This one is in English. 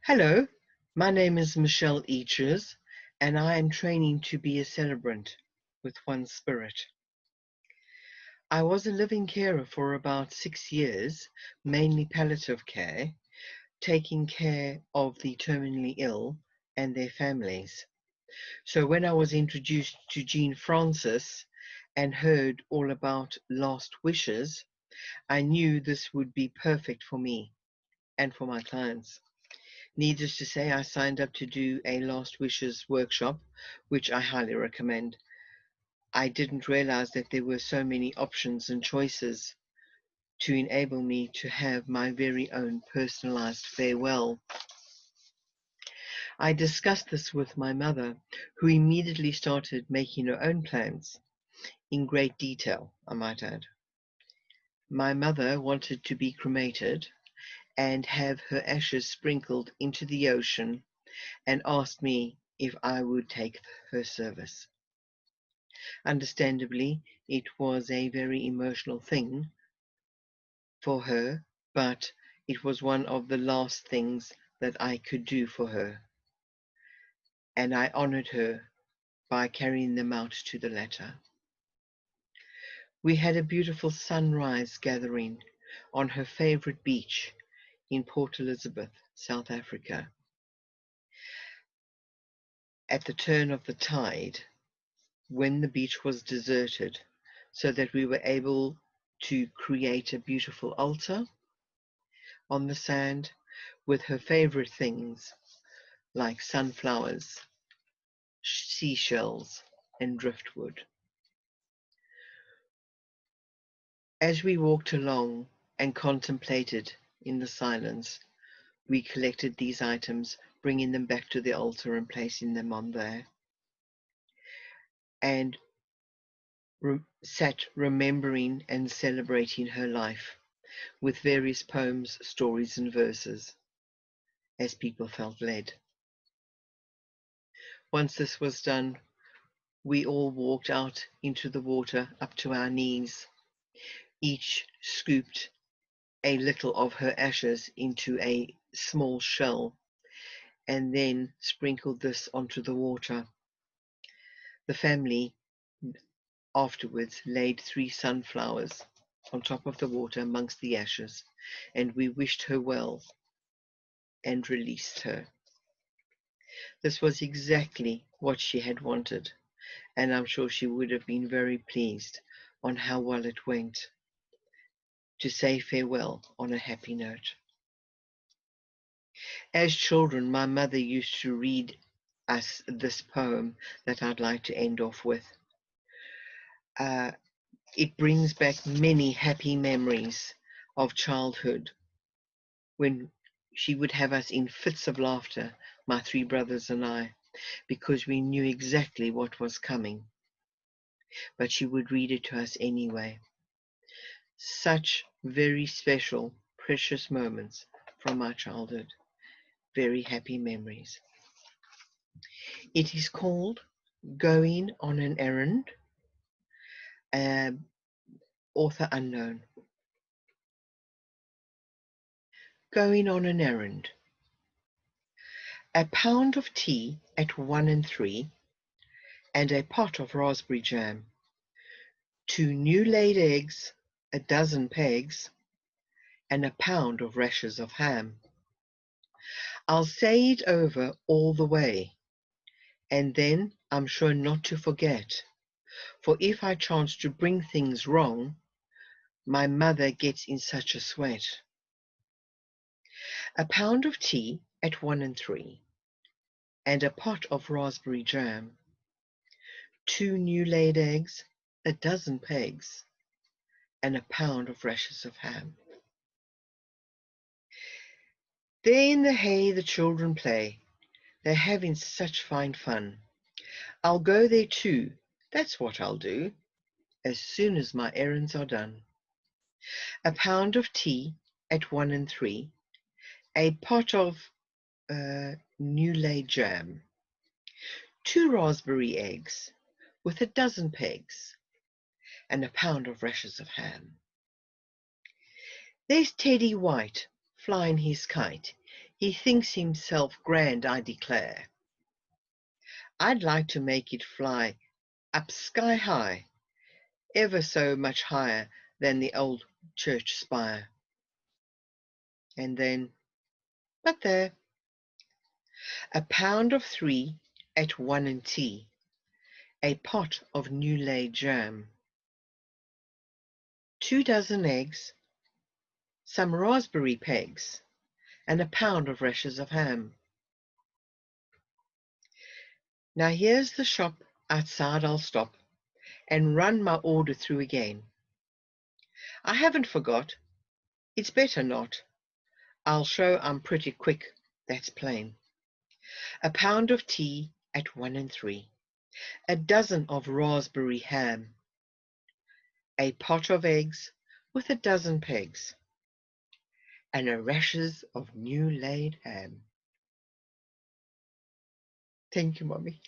Hello, my name is Michelle Eaches, and I am training to be a celebrant with One Spirit. I was a living carer for about 6 years, mainly palliative care, taking care of the terminally ill and their families. So when I was introduced to Jean Francis and heard all about last wishes, I knew this would be perfect for me and for my clients. Needless to say, I signed up to do a Last Wishes workshop, which I highly recommend. I didn't realize that there were so many options and choices to enable me to have my very own personalized farewell. I discussed this with my mother, who immediately started making her own plans, in great detail, I might add. My mother wanted to be cremated and have her ashes sprinkled into the ocean and asked me if I would take her service. Understandably, it was a very emotional thing for her, but it was one of the last things that I could do for her, and I honored her by carrying them out to the letter. We had a beautiful sunrise gathering on her favorite beach in Port Elizabeth, South Africa. At the turn of the tide, when the beach was deserted, so that we were able to create a beautiful altar on the sand with her favorite things like sunflowers, seashells, and driftwood. As we walked along and contemplated in the silence, we collected these items, bringing them back to the altar and placing them on there, and sat remembering and celebrating her life with various poems, stories, and verses as people felt led. Once this was done, we all walked out into the water up to our knees. Each scooped a little of her ashes into a small shell and then sprinkled this onto the water. The family afterwards laid 3 sunflowers on top of the water amongst the ashes, and we wished her well and released her. This was exactly what she had wanted, and I'm sure she would have been very pleased on how well it went, to say farewell on a happy note. As children, my mother used to read us this poem that I'd like to end off with. Uh, it brings back many happy memories of childhood when she would have us in fits of laughter, my 3 brothers and I, because we knew exactly what was coming. But she would read it to us anyway. Such very special, precious moments from my childhood. Very happy memories. It is called Going on an Errand, author unknown. Going on an errand. A pound of tea at 1 and 3, and a pot of raspberry jam. 2 new-laid eggs, a dozen pegs, and a pound of rashers of ham. I'll say it over all the way, and then I'm sure not to forget, for if I chance to bring things wrong, my mother gets in such a sweat. A pound of tea at 1 and 3, and a pot of raspberry jam. 2 new-laid eggs, a dozen pegs, and a pound of rashers of ham. There in the hay the children play, they're having such fine fun. I'll go there too, that's what I'll do, as soon as my errands are done. A pound of tea at 1 and 3, a pot of new-laid jam, 2 raspberry eggs with a dozen pegs, and a pound of rashers of ham. There's Teddy White flying his kite. He thinks himself grand, I declare. I'd like to make it fly up sky high, ever so much higher than the old church spire. And then, but there, a pound of 3 at 1 and tea, a pot of new laid jam, 2 dozen eggs, some raspberry pegs, and a pound of rashers of ham. Now here's the shop, outside I'll stop and run my order through again. I haven't forgot, it's better not. I'll show I'm pretty quick, that's plain. A pound of tea at 1 and 3, a dozen of raspberry ham, a pot of eggs with a dozen pegs, and a rashers of new laid ham. Thank you, Mommy.